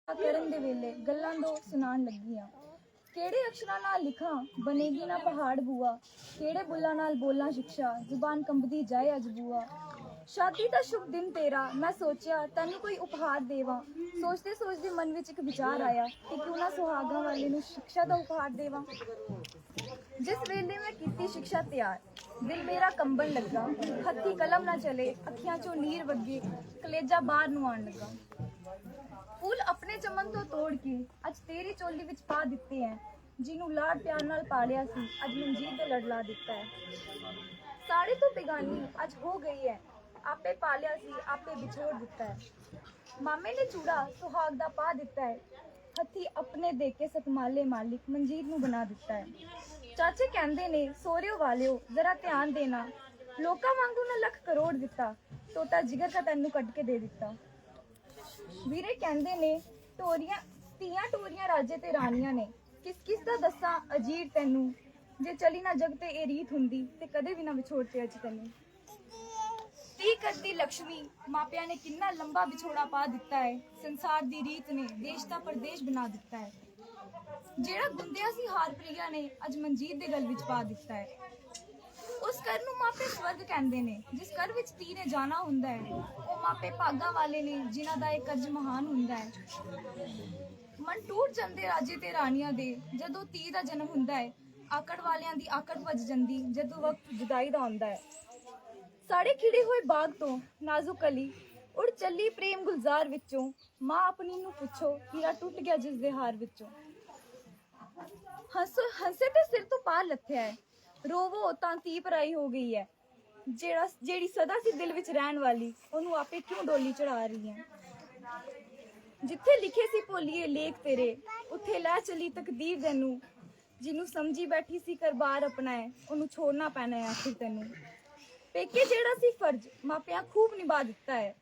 ਕਰਨ ਦੇ ਵੇਲੇ ਗੱਲਾਂ ਦੋ ਸੁਣਾਉਣ ਲੱਗੀਆਂ। ਕਿਹੜੇ ਅਕਸ਼ਰਾਂ ਨਾਲ ਲਿਖਾਂ ਬਣੇਗੀ ਨਾ ਪਹਾੜ ਬੂਆ, ਕਿਹੜੇ ਬੁੱਲਾਂ ਨਾਲ ਬੋਲਾਂ ਸਿੱਖਿਆ ਜ਼ੁਬਾਨ ਕੰਬਦੀ ਜਾਏ ਅੱਜ ਬੂਆ। ਸ਼ਾਦੀ ਦਾ ਸ਼ੁਭ ਦਿਨ ਤੇਰਾ ਮੈਂ ਸੋਚਿਆ ਤੈਨੂੰ ਕੋਈ ਉਪਹਾਰ ਦੇਵਾਂ। ਸੋਚਦੇ ਸੋਚਦੇ ਮਨ ਵਿੱਚ ਇੱਕ ਵਿਚਾਰ ਆਇਆ ਕਿ ਕਿਉਂ ਨਾ ਸੁਹਾਗਾਂ ਵਾਲੇ ਨੂੰ ਸਿੱਖਿਆ ਦਾ ਉਪਹਾਰ ਦੇਵਾਂ। ਜਿਸ ਵੇਲੇ ਮੈਂ ਕੀਤੀ ਸਿੱਖਿਆ ਤਿਆਰ, ਦਿਲ ਮੇਰਾ ਕੰਬਣ ਲੱਗਾ, ਹੱਥੀ ਕਲਮ ਨਾ ਚਲੇ, ਅੱਖੀਆਂ ਚੋਂ ਨੀਰ ਵਗੇ, ਕਲੇਜਾ ਬਾਹਰ ਨੂੰ ਆਉਣ ਲੱਗਾ। ਫੁੱਲ ਆਪਣੇ ਚਮਨ ਤੋਂ ਤੋੜ ਕੇ ਅੱਜ ਤੇਰੀ ਚੋਲੀ ਵਿੱਚ ਪਾ ਦਿੱਤੇ ਐ, ਜਿਹਨੂੰ ਲਾਡ ਪਿਆਰ ਨਾਲ ਪਾਲਿਆ ਸੀ ਅੱਜ ਮਨਜੀਤ ਦੇ ਲੜਲਾ ਦਿੱਤਾ ਹੈ। ਸਾੜੇ ਤੋਂ ਬੇਗਾਨੀ ਅੱਜ ਹੋ ਗਈ ਹੈ, ਆਪੇ ਪਾਲਿਆ ਸੀ ਆਪੇ ਵਿਛੋੜ ਦਿੱਤਾ ਹੈ। ਮਾਮੇ ਨੇ ਚੂੜਾ ਸੁਹਾਗ ਦਾ ਪਾ ਦਿੱਤਾ ਹੈ, ਹੱਥੀ ਆਪਣੇ ਦੇ ਕੇ ਸਤਮਾਲੇ ਮਾਲਿਕ ਮਨਜੀਤ ਨੂੰ ਬਣਾ ਦਿੱਤਾ ਹੈ। ਚਾਚੇ ਕਹਿੰਦੇ ਨੇ ਸੋਹਰਿਓ ਵਾਲਿਓ ਜ਼ਰਾ ਧਿਆਨ ਦੇਣਾ, ਲੋਕਾਂ ਵਾਂਗੂ ਨਾ ਲੱਖ ਕਰੋੜ ਦਿੱਤਾ, ਟੋਟਾ ਜਿਗਰ ਦਾ ਤੈਨੂੰ ਕੱਢ ਕੇ ਦੇ ਦਿੱਤਾ। ਵੀਰੇ ਕਹਿੰਦੇ ਨੇ ਧੀਆਂ ਟੋਰੀਆਂ ਰਾਜੇ ਤੇ ਰਾਣੀਆਂ ਨੇ, ਕਿਸ ਕਿਸ ਦਾ ਦੱਸਾਂ ਅਜੀਰ ਤੈਨੂੰ, ਜੇ ਚਲੀ ਨਾ ਜਗ ਤੇ ਇਹ ਰੀਤ ਹੁੰਦੀ ਤੇ ਕਦੇ ਵੀ ਨਾ ਵਿਛੋੜਤੇ ਅੱਜ ਤੈਨੂੰ। ਤੀ ਕਰਦੀ ਲక్ష్ਮੀ ਮਾਪਿਆਂ ਨੇ ਕਿੰਨਾ ਲੰਬਾ ਵਿਛੋੜਾ ਪਾ ਦਿੱਤਾ ਹੈ, ਸੰਸਾਰ ਦੀ ਰੀਤ ਨੇ ਦੇਸ਼ ਦਾ ਪਰਦੇਸ਼ ਬਣਾ ਦਿੱਤਾ ਹੈ। ਜਿਹੜਾ ਗੁੰਦਿਆ ਸੀ ਹਾਰ ਪ੍ਰਿਆ ਨੇ ਅੱਜ ਮਨਜੀਤ ਦੇ ਗਲ ਵਿੱਚ ਪਾ ਦਿੱਤਾ ਹੈ। ਉਸ ਘਰ ਨੂੰ ਮਾਪੇ ਸਵਰਗ ਕਹਿੰਦੇ ਨੇ, ਜਿਸ ਘਰ ਵਿੱਚ ਧੀ ਨੇ ਜਾਣਾ ਹੁੰਦਾ ਹੈ, ਉਹ ਮਾਪੇ ਭਾਗਾਂ ਵਾਲੇ ਨੇ ਜਿਨ੍ਹਾਂ ਦਾ ਇਹ ਕਰਜ਼ ਮਹਾਨ ਹੁੰਦਾ ਹੈ। ਮਨ ਟੂਟ ਜਾਂਦੇ ਰਾਜੇ ਤੇ ਰਾਣੀਆਂ ਦੇ ਜਦੋਂ ਧੀ ਦਾ ਜਨਮ ਹੁੰਦਾ ਹੈ, ਆਕੜ ਵਾਲਿਆਂ ਦੀ ਆਕੜ ਵੱਜ ਜਾਂਦੀ ਜਦੋਂ ਵਕਤ ਜੁਦਾਈ ਦਾ ਆਉਂਦਾ ਹੈ। ਸਾੜੇ ਖਿੜੇ ਹੋਏ ਬਾਗ ਤੋਂ ਨਾਜ਼ੁਕ ਕਲੀ ਉੜ ਚੱਲੀ ਪ੍ਰੇਮ ਗੁਲਜ਼ਾਰ ਵਿੱਚੋਂ, ਮਾਂ ਆਪਣੀ ਨੂੰ ਪੁੱਛੋ ਹੀਰਾ ਟੁੱਟ ਗਿਆ ਜਿਸ ਦੇ ਹਾਰ ਵਿੱਚੋਂ। ਹੰਸੇ ਤੇ ਸਿਰ ਤੋਂ ਪਾਰ ਲੱਥਿਆ ਹੈ, ਰੋਵੋ ਤਾਂ ਧੀ ਪਰਾਈ ਹੋ ਗਈ ਹੈ, ਜਿਹੜੀ ਸਦਾ ਸੀ ਦਿਲ ਵਿੱਚ ਰਹਿਣ ਵਾਲੀ ਉਹਨੂੰ ਆਪੇ ਕਿਉਂ ਡੋਲੀ ਚੜਾ ਰਹੀ ਹੈ। ਜਿੱਥੇ ਲਿਖੇ ਸੀ ਭੋਲੀਏ ਲੇਖ ਤੇਰੇ, ਉੱਥੇ ਲੈ ਚਲੀ ਤਕਦੀਰ ਤੈਨੂੰ, ਜਿਹਨੂੰ ਸਮਝੀ ਬੈਠੀ ਸੀ ਕਰਬਾਰ ਆਪਣਾ ਹੈ, ਉਹਨੂੰ ਛੋੜਨਾ ਪੈਣਾ ਹੈ ਆਖਿਰ ਤੈਨੂੰ। ਪੇਕੇ ਜਿਹੜਾ ਸੀ ਫਰਜ਼ ਮਾਪਿਆਂ ਖੂਬ ਨਿਭਾ ਦਿੱਤਾ ਹੈ,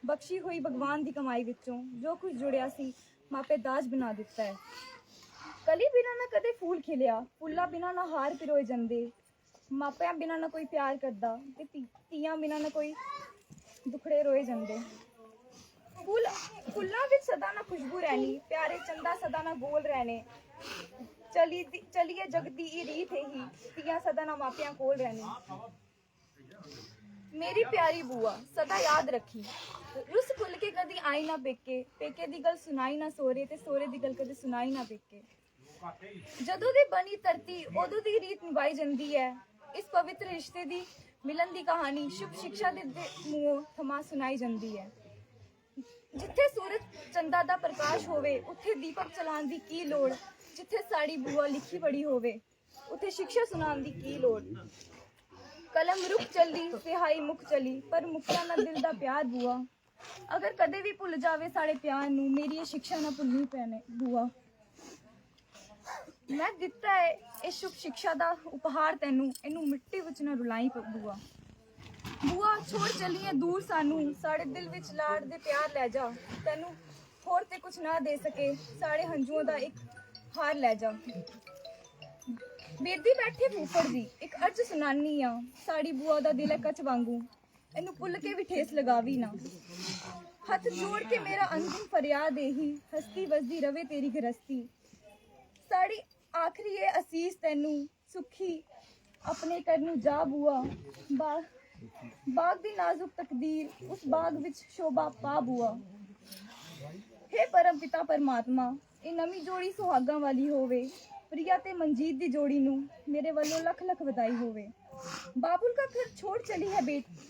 ਬਖਸ਼ੀ ਹੋਈ ਭਗਵਾਨ ਦੀ ਕਮਾਈ ਵਿੱਚੋਂ ਜੋ ਕੁਝ ਜੁੜਿਆ ਸੀ ਮਾਪੇ ਦਾਜ ਬਣਾ ਦਿੱਤਾ ਹੈ। ਕਲੀ ਬਿਨਾਂ ਨਾ ਕਦੇ ਫੂਲ ਖਿਲਿਆ, ਫੁੱਲਾਂ ਬਿਨਾਂ ਨਾ ਹਾਰ ਪਿਰੋਏ ਜਾਂਦੇ, ਮਾਪਿਆਂ ਬਿਨਾਂ ਨਾ ਕੋਈ ਪਿਆਰ ਕਰਦਾ ਤੇ ਧੀਆਂ ਬਿਨਾਂ ਨਾ ਕੋਈ ਦੁਖੜੇ ਰੋਏ ਜਾਂਦੇ। ਫੁੱਲਾਂ ਵਿੱਚ ਸਦਾ ਨਾ ਖੁਸ਼ਬੂ ਰਹਿਣੀ, ਪਿਆਰੇ ਚੰਦਾ ਸਦਾ ਨਾ ਗੋਲ ਰਹਿਣੇ, ਚਲੀਏ ਜਗਦੀ ਇਹ ਰੀਤ ਹੈ ਹੀ, ਧੀਆਂ ਸਦਾ ਨਾ ਮਾਪਿਆਂ ਕੋਲ ਰਹਿਣੇ। ਮੇਰੀ ਪਿਆਰੀ ਬੂਆ ਸਦਾ ਯਾਦ ਰੱਖੀ, ਰੁੱਸ ਭੁੱਲ ਕੇ ਕਦੀ ਆਈ ਨਾ ਪੇਕੇ, ਪੇਕੇ ਦੀ ਗੱਲ ਸੁਣਾਈ ਨਾ ਸੋਹਰੇ ਤੇ ਸੋਹਰੇ ਦੀ ਗੱਲ ਕਦੇ ਸੁਣਾਈ ਨਾ ਪੇਕੇ। ਜਦੋਂ ਦੀ ਬਣੀ ਧਰਤੀ ਉਦੋਂ ਦੀ ਰੀਤ ਨਿਭਾਈ ਜਾਂਦੀ ਹੈ, ਇਸ ਪਵਿੱਤਰ ਰਿਸ਼ਤੇ ਦੀ ਮਿਲਣ ਦੀ ਕਹਾਣੀ ਸ਼ੁਭ ਸਿੱਖਿਆ ਦੇ ਮੂੰਹੋਂ ਥਮਾ ਸੁਣਾਈ ਜਾਂਦੀ ਹੈ। ਜਿੱਥੇ ਸੂਰਜ ਚੰਦਾ ਦਾ ਪ੍ਰਕਾਸ਼ ਹੋਵੇ ਉੱਥੇ ਦੀਪਕ ਚਲਾਉਣ ਦੀ ਕੀ ਲੋੜ, ਜਿੱਥੇ ਸਾੜੀ ਬੂਆ ਲਿਖੀ ਪੜੀ ਹੋਵੇ ਉੱਥੇ ਸਿੱਖਿਆ ਸੁਣਾਉਣ ਦੀ ਕੀ ਲੋੜ। ਕਲਮ ਰੁਕ ਚੱਲੀ ਸਿਹਾਈ ਮੁੱਕ ਚਲੀ, ਪਰ ਮੁੱਕਿਆ ਨਾ ਦਿਲ ਦਾ ਪਿਆਰ ਬੂਆ, ਅਗਰ ਕਦੇ ਵੀ ਭੁੱਲ ਜਾਵੇ ਸਾਡੇ ਪਿਆਰ ਨੂੰ, ਮੇਰੀ ਇਹ ਸਿੱਖਿਆ ਨਾ ਭੁੱਲਣੀ ਪੈਣੇ ਬੂਆ। ਮੈਂ ਦਿੱਤਾ ਹੈ ਇਹ ਸ਼ੁਭ ਸਿੱਖਿਆ ਦਾ ਉਪਹਾਰ ਤੈਨੂੰ, ਇਹਨੂੰ ਮਿੱਟੀ ਵਿੱਚ ਨਾ ਰੁਲਾਈ ਬੂਆ। ਬੂਆ ਛੋੜ ਚੱਲੀਏ ਦੂਰ ਸਾਨੂੰ, ਸਾਡੇ ਦਿਲ ਵਿੱਚ ਲਾਡ ਦੇ ਪਿਆਰ ਲੈ ਜਾ, ਤੈਨੂੰ ਹੋਰ ਤੇ ਕੁਛ ਨਾ ਦੇ ਸਕੇ, ਸਾਡੇ ਹੰਝੂਆਂ ਦਾ ਇੱਕ ਹਾਰ ਲੈ ਜਾ। ਬੇਦੀ ਬੈਠੇ ਫੂਫੜ ਦੀ ਇੱਕ ਅਰਜ਼ ਸੁਣਾਨੀ ਆ, ਸਾੜੀ ਬੂਆ ਦਾ ਦਿਲ ਹੈ ਕੱਚ ਵਾਂਗੂ, ਇਹਨੂੰ ਭੁੱਲ ਕੇ ਵੀ ਠੇਸ ਲਗਾਵੀ ਨਾ। ਹੱਥ ਜੋੜ ਕੇ ਮੇਰਾ ਅੰਤਿਮ ਫਰਿਆਦ ਇਹੀ, ਹਸਤੀ ਵਸਦੀ ਰਵੇ ਤੇਰੀ ਗ੍ਰਸਤੀ, ਸਾੜੀ ਆਖਰੀ ਇਹ ਅਸੀਸ ਤੈਨੂੰ, ਸੁਖੀ ਆਪਣੇ ਘਰ ਨੂੰ ਜਾ ਬੂਆ। ਬਾਗ ਦੀ ਨਾਜ਼ੁਕ ਤਕਦੀਰ ਉਸ ਬਾਗ ਵਿੱਚ ਸ਼ੋਭਾ ਪਾ ਬੂਆ। ਹੇ ਪਰਮ ਪਿਤਾ ਪਰਮਾਤਮਾ, ਇਹ ਨਵੀਂ ਜੋੜੀ ਸੁਹਾਗਾਂ ਵਾਲੀ ਹੋਵੇ, ਪ੍ਰਿਆ ਤੇ ਮਨਜੀਤ ਦੀ जोड़ी नू मेरे वालों लख लख बधाई होवे। बाबुल का घर छोड़ चली है बेटी,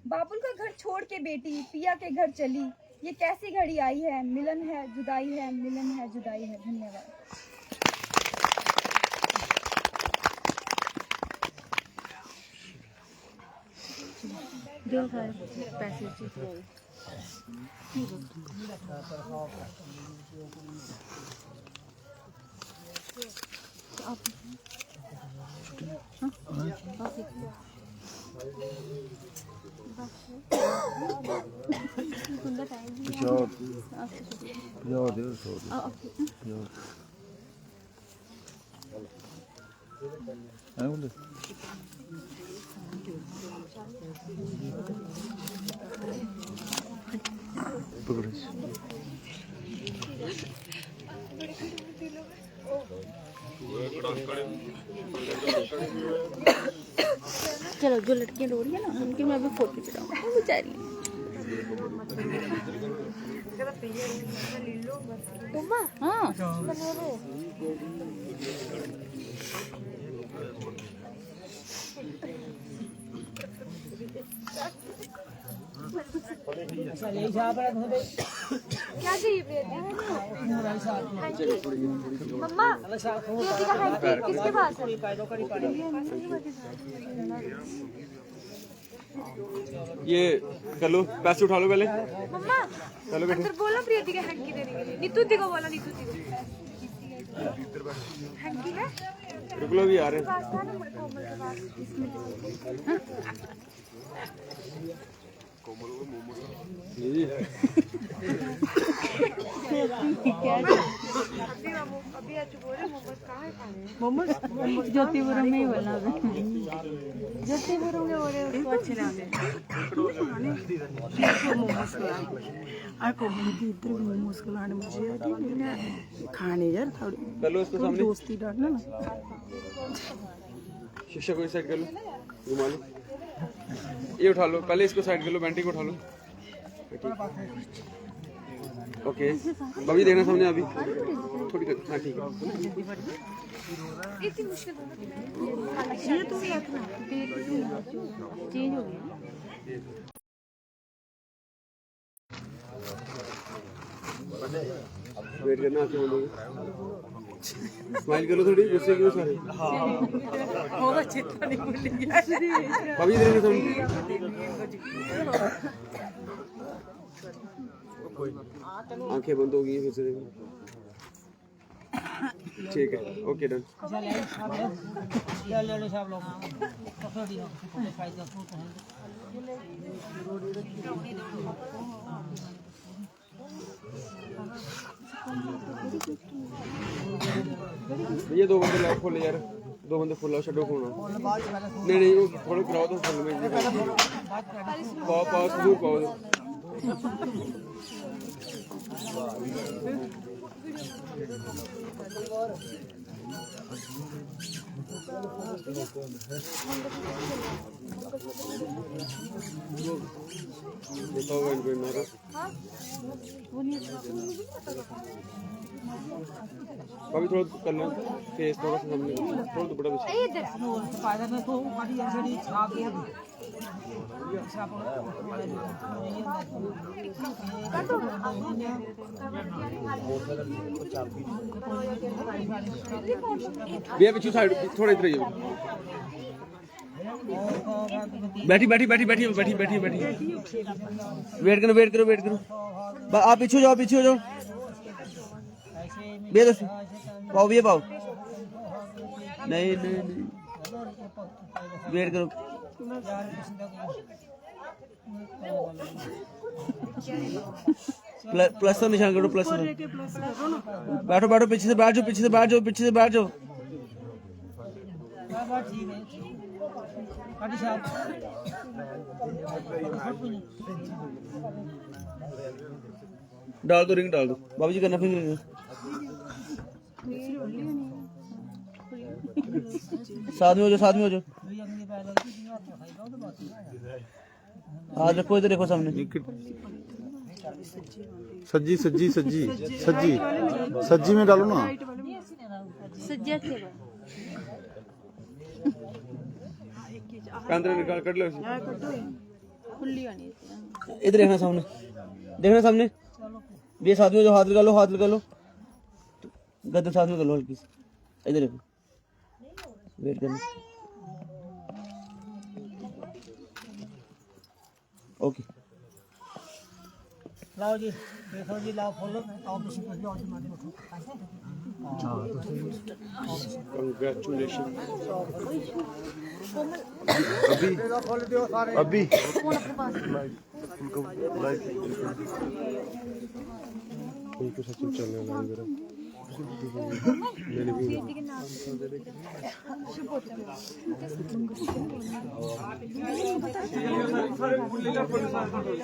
बाबुल का घर छोड़ के बेटी पिया के घर चली, ये कैसी घड़ी आई है, मिलन है जुदाई है, मिलन है जुदाई है। धन्यवाद। जो पैसे आप चलो जो लड़कियां रो रही है ना उनकी मैं अभी फोटो खिंचाऊंगा वो बेचारी हाँ क्या चाहिए मम्मा प्रीति का हैंकी किसके पास है? ये कर लो, पैसे उठा लो पहले। मम्मा चलो बेटे, अंदर बोलो प्रीति का हैंकी देने के लिए। नीतू दी को बोला, नीतू दी को हैंकी है रुक लो भी आ रहे हैं। पास था ना कोमल के पास। जी अभी आज बोले मोमोज कहाँ है खाने? मोमोज ज्योतिपुरम में ही बोलना ज्योतिपुरम में बोले उसको अच्छे लगे मोमोज की इधर मोमोज खिलाने मुझे खाने यार थोड़ी कर लो इसको सामने। दोस्ती डालना ना शीशा को साइड कर लो, घुमा लो। ये उठा लो पहले, इसको साइड कर लो, बेंटी को उठा लो। ओके अभी देखना सामने, अभी थोड़ी हाँ ठीक है। इतनी मुश्किल ये तो चेंज हो गया वेट करना, आके बोलोगे। स्माइल कर लो थोड़ी, गुस्से क्यों सारे? होगा चित्ता नहीं बोलेंगे अभी देखना सामने। आंखें बंद हो गई फिर से देखो। ठीक है ओके डन। ये दो बंदे लाओ फुल यार, दो बंदे फुल लाओ, छड्डो फोन। नहीं नहीं वो थोड़ा कराओ तो फुल में पाओ पाओ जरूर पाओ। बताओ इनको मारो। अभी थोड़ा कर लो फेस, थोड़ा सा सामने थोड़ा तो बड़ा बच्चा। भैया पीछे साइड थोड़ा इधर आइए। बैठी बैठी बैठी बैठी बैठी बैठी बैठी वेट करो वेट करो वेट करो। आप पीछे जाओ, पीछे हो जाओ। भैया दोस्तों पाओ, भैया पाओ। नहीं नहीं नहीं वेट करो। प्लस तो निशान करो, प्लस। बैठो बैठो, पीछे से बैठ जाओ, पीछे से बैठ जाओ, पीछे से बैठ जाओ। डाल दो रिंग, डाल दो। बाबू जी करना फिर साथ में हो जाओ, साथ में हो जाओ। हाथ रखो, इधर देखो सामने। सज्जी सज्जी सज्जी सज्जी सज्जी में डालो ना। सज्जा थे अंदर निकाल कर लो। खुली आनी इधर देखना सामने, देखना सामने। ये साथ में जो हाथ लगा लो, हाथ लगा लो। गद्दे साथ में कर लो हल्की सी। इधर देखो, वेट करना। ओके लाओ जी, देखो जी, लाओ फॉलो आओ किसी को जो आज मारे उठो। कंग्रेचुलेशन। अभी उनको सचिन चलने लगा।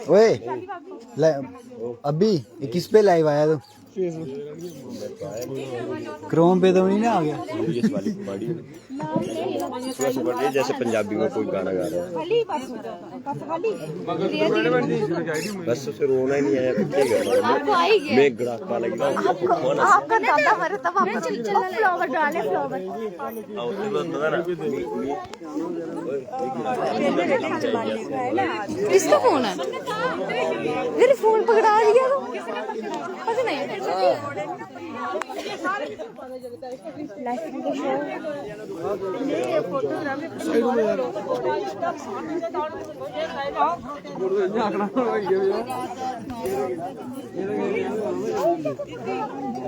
ओए अभी ये किस पे लाइव आया तू? क्रोम पे तो नहीं ना आ गया? जैसे पंजाबी में कोई गाना गा रहा है बस उसे रोना ही नहीं आया तो क्या गा रहा है मैं गड़ाका लग रहा हूँ आपका दादा मरे तब आप फ्लावर डाले फ्लावर किसका फोन है मेरे फोन पकड़ा दिया तो पता नहीं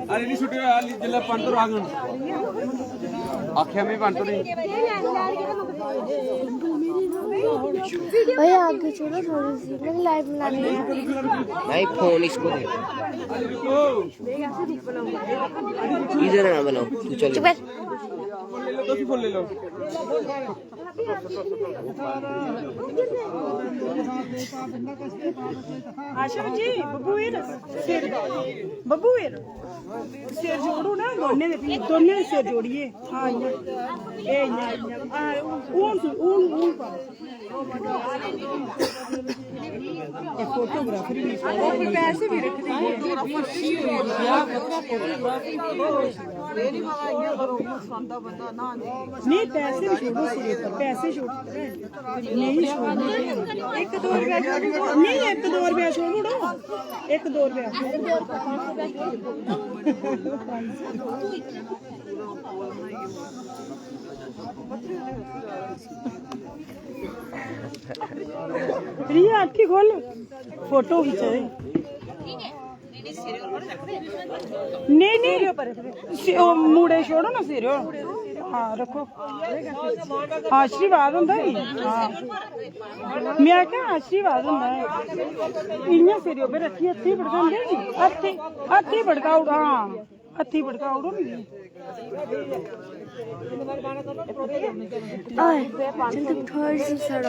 अरे नहीं छुट्टी जिला पंतर आ गए आख्या में पंतर भैया आगे चलो थोड़ी सी मैं लाइव बनानी है नहीं फोन इसको दे इधर ना बनाओ तू चल चुप फोन ले लो आशा जी बब्बूर सिर जोड़ो ना दोने दोने सिर जोड़िए हाँ ये फोटोग्राफर पैसे भी रखते हैं नहीं पैसे भी छोड़ो सिरे पर पैसे छोड़ो नहीं छोड़ो 1-2 रुपया छोड़ो नहीं 1-2 रुपया छोड़ो 1-2 रुपया प्रिया आखी खोल फोटो खिंचाए नहीं नहीं मुड़े छोड़ो ना सिर हाँ रखो आशीर्वाद होंदा ही हाँ मैं क्या आशीर्वाद होंदा है इ'यां सिर पे रखी हत्थी भड़कांदे नी हत्थी भड़काओ हाँ हत्थी भड़काओ ना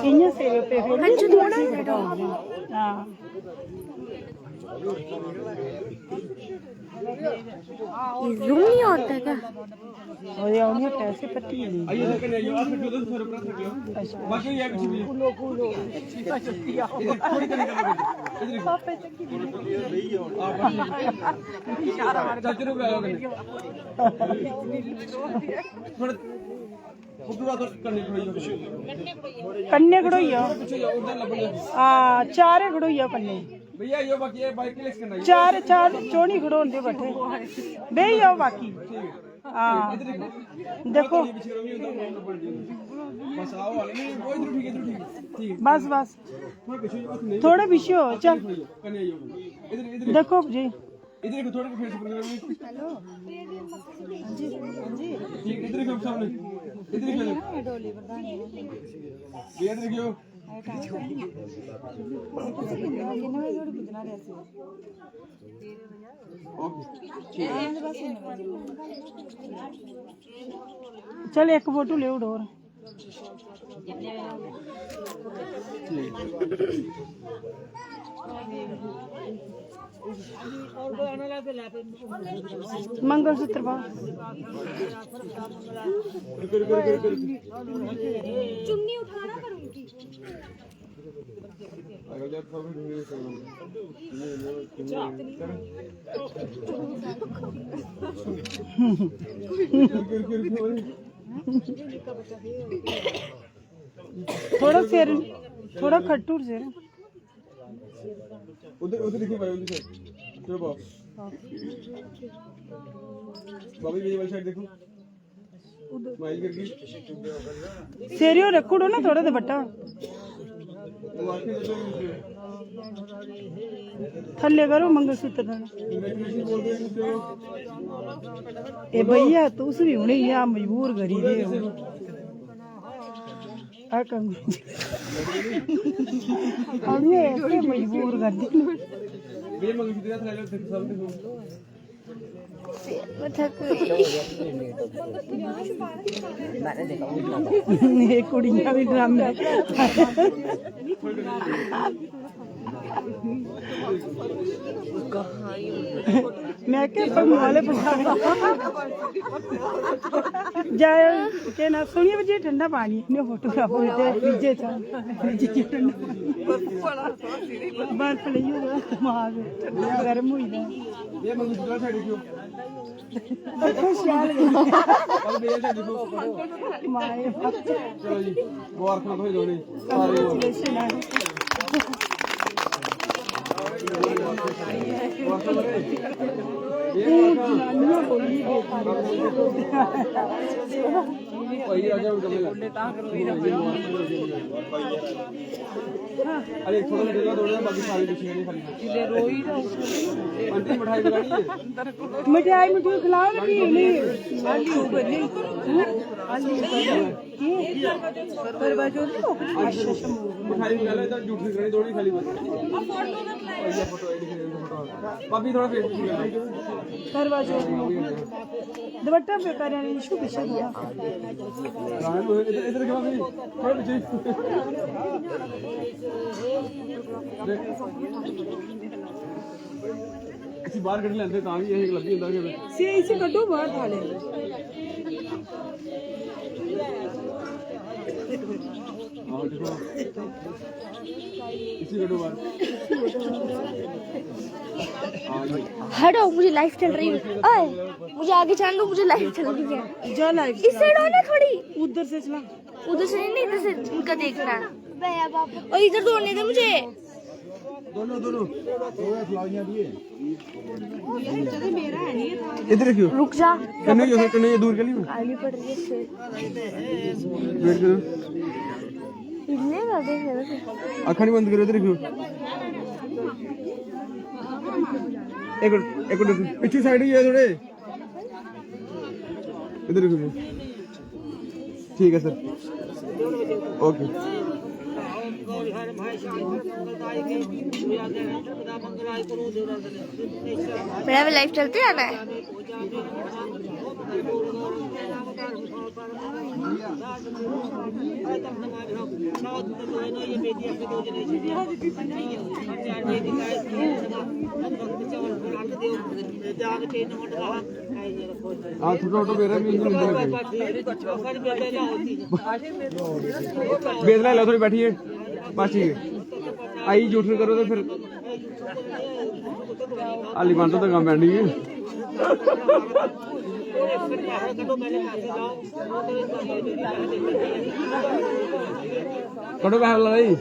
इ'यां सिर पे हाँ जूम नहीं होता क्या और ये उन्हें पैसे पट्टी नहीं आइए लेकिन आइए आप फिर उधर थोड़ा ऊपर रख लो बाकी ये पीछे भी फूलो थोड़ी करी कर चाचू को आया थोड़ा पूरा तो करने कन्ने खड़ोइया पीछे जाओ उधर लपड़ हाँ चारे खड़ोइया कन्ने भैया ये बाकी ये बाइक क्लिक करना चार चोनी खड़ोंदे बैठे बे जाओ बाकी हाँ देखो बस आओ वाले नहीं वो इधर ठीक है ठीक है बस बस थोड़ा पीछे थोड़े पीछे हो चल करने आइए इधर इधर देखो जी इधर देखो थोड़ा फिर से हेलो जी जी इधर देखो सामने इधर देखो ये देखियो चल एक फोटो ले उड़ और मंगलसूत्र पा चुन्नी उठाना पर उनकी थोड़ा सिर थोड़ा खट्टूर सिर उधर उधर देखिए भाई उधर चलो बाप बाबी ये वाली साइड देखो स्माइल करके सेरियो रखूड़ो ना थोड़ा दुपट्टा वो आंखें देखो थल्ले करो मंगलसूत्र कंग्रेचुलेशन बोल रहे हैं ए भैया तू भी हुणे यहाँ मजबूर करी दे आ कम हमने ऐसे मजबूर कर दी ये मंगलसूत्र था ले देखो सब देखो ये कुड़ियां भी ड्रामे मैं क्या पढ़ने वाले जाए के ना सुनिए बजे ठंडा पानी ने फोटोग्राफ होते डीजे था डीजे ठंडा बर्फ नहीं हुआ दिमाग गर्म हुई ना ये मंगू दूसरा साइड क्यों खुशहाल अब बेल साइड देखो माए चलो जी मुबारक हो दोनों सारे अरे थोड़ा जगह दौड़े बाकी सारी डिशें नहीं खाली आंटी मिठाई बनानी है मिठाई मिठाई खिलाओ ना कि नहीं मिठाई खा ले तो झूठी करनी दौड़ी खाली बस फोटो भाभी थोड़ा फेस करवा जो दुपट्टा पे कर यानी इशू पीछे दिया इधर इधर क्या भाभी थोड़ा पीछे किसी बाहर कट लेते तां भी यही लगी ਹੁੰਦਾ कि से इसे कड्डो बाहर थाले और देखो इसी कटो बाहर हटो मुझे लाइफ चल रही है ओए मुझे आगे जान दो मुझे लाइफ चल रही है जा लाइव इस साइड हो ना थोड़ी उधर से चला उधर से नहीं इधर से उनका देखना और इधर दौड़ने दे मुझे दोनों दोनों इधर क्यों रुक जा कन्ने ये दूर के लिए आली पड़ रही है इससे वेट करो इतने का देख रहे आँखें नहीं बंद करो इधर क्यों एक मिनट पीछे साइड ही है थोड़े इधर क्यों ठीक है सर ओके मेरा भी लाइफ चलते आना है हाँ छोटा छोटा मेरा भी बेदला लो थोड़ी बैठिए बस ठीक है आई झूठ नहीं करो तो फिर आली बांधो तो काम बैठी है कटो पैसा ला रही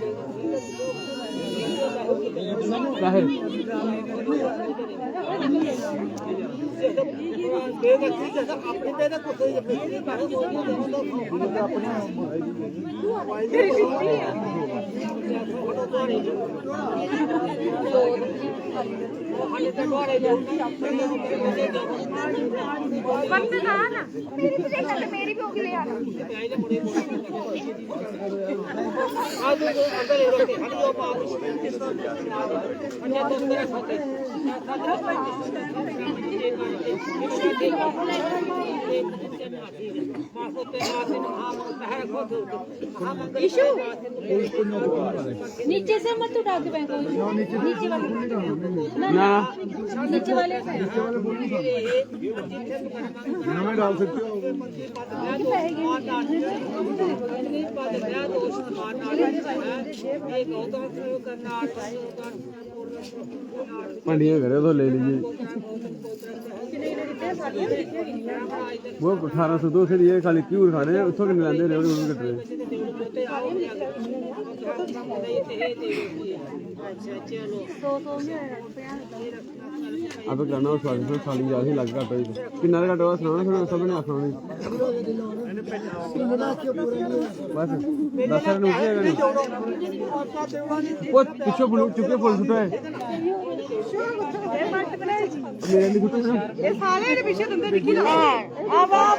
मेरी भी होगी ले आना नीचे से मत उठा के फेंको नीचे वाले ना नीचे वाले हमें डाल सकते हो मंडियाँ करे तो ले लीजिए वो 1802 से लिए खाली क्यों खाने उत्थों के लांदे रेवड़ी उड़ कट रहे अब करना उस वाले से खाली जा ही लग घट होई किन्ना घट होया सुनाना फिर सब ने आखना नहीं बस 10 रन उठे नहीं वो पीछे बुलू चुके फुल छुटा है मेरे लिए छुटा है ये साले ने पीछे तुमने दिखी ना आ वाह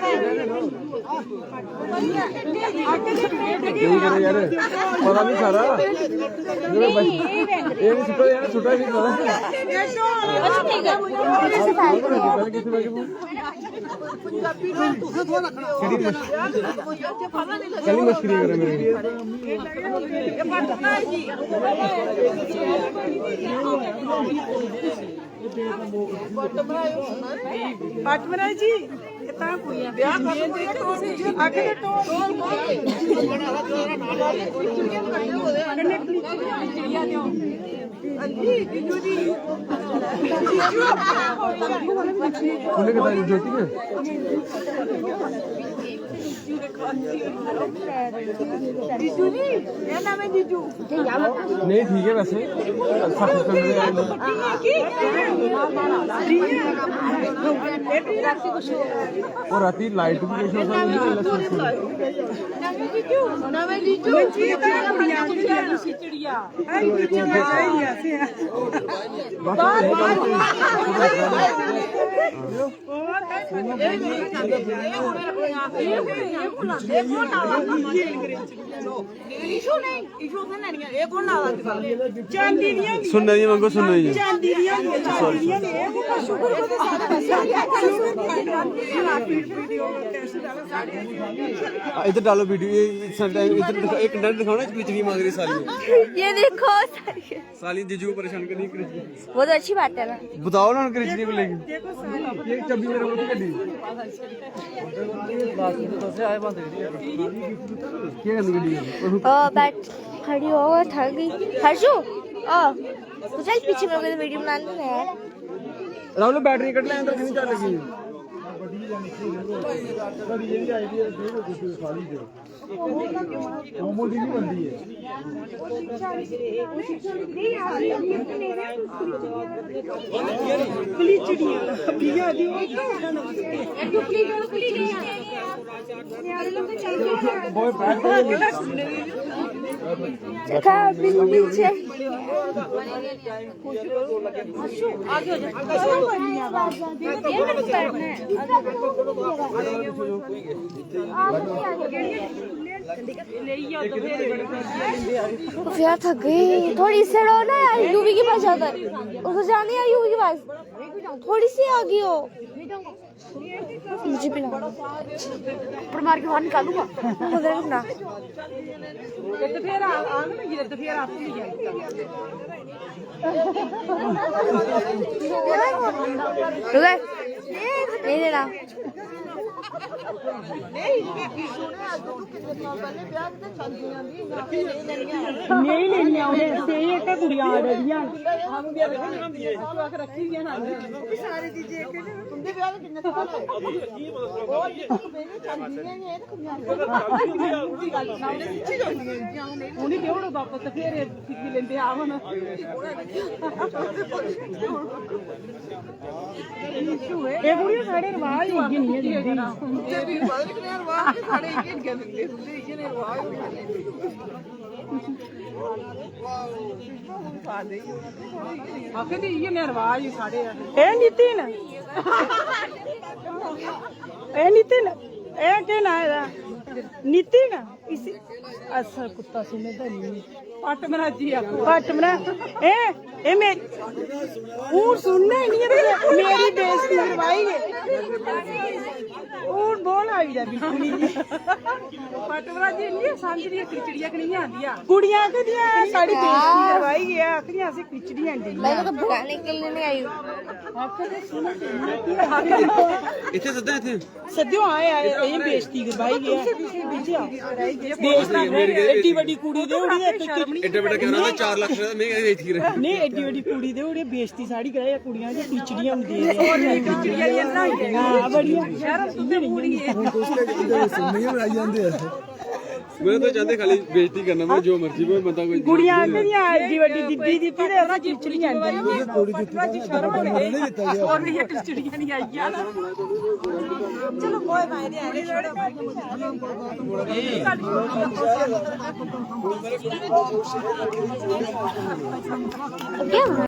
क्यों करे यार पता नहीं सारा ये नहीं छुटा यार छुटा नहीं पता कल मस्ती करे मेरे पाटमरा जी कितना कोई है ब्याह आगे टोल ज्योति में जीजू जी मेरा नाम है जीजू नहीं ठीक है वैसे और राती लाइट भी सुनना नहीं मंगो सुनना नहीं इधर डालो वीडियो इधर एक डंड दिखाओ ना बिजली मांग रही साली ये देखो साली जीजू को परेशान करनी वो तो अच्छी बात है ना बताओ ना कृष्णी को लेके ये चबी मेरे को गड्डी क्या करनी गड्डी बैठ खड़ी हो थक गई हर्षू तो चल पीछे में वीडियो बनाने में यार राहुल बैटरी कट ले अंदर कितनी चाल लगी मोदी नहीं बनती है फिर थक गई थोड़ी इससे रहो ना यार यूवी के पास जाकर उसको जाने यार यूवी के पास थोड़ी सी आगे हो मुझे पिला पर मार के बाहर निकालूंगा उधर रुकना नहीं देना नहीं लेनी आउंदे से एक कुड़ियां आ रहियां सारी चीजें एक उनके ब्याह में कितने साल है और मेरे चंदियां ने एक कुड़ियां उन्हें केवड़ वापस फिर सिक्की लेंदे आवन ये कुड़ियां साढ़े रिवाज ही नहीं है दीदी ये भी बात नहीं रिवाज के साढ़े ये क्या दिंदे हुंदे ये ने रिवाज आखिर ये ने रिवाज ही साढ़े ए नितिन ए के ना है नितिन इसी अच्छा कुत्ता सुने तो नहीं पाटमरा जी पाटमरा ए मैं और सुनना ही नहीं है मेरी बेइज्जती करवाई है और बोल आई जा बिल्कुल ही पाटमरा जी नहीं सांजरी खिचड़ियां कनियां आंदियां कुड़ियां कदियां साड़ी बेइज्जती करवाई है आखियां से खिचड़ी आंदी मैं तो बुलाने के लिए नहीं आई हूं आखिर सुनो इतने सदा थे सद्यो आए ये बेइज्जती करवाई है बेइज्जती एडी बड़ी कुड़ी दे उड़ी एड्डा बड़ा क्या रहा 4 लाख रुपए में गई थी नहीं एडी बड़ी कुड़ी दे उड़ी बेइज्जती साड़ी कराए कुड़ियां जो खिचड़ियां होंदी है खिचड़ियां ना हां बढ़िया शर्म सुनते नहीं है नहीं आई जाते हैं मैं तो चाहते खाली बेइज्जती करना मैं जो मर्जी में बंदा कोई कुड़ियां कदियां एडी बड़ी दीदी दी ते ओदा खिचड़ियां आंदी और भी एक खिचड़ियां नहीं आई यार चलो कोई मायने आ क्या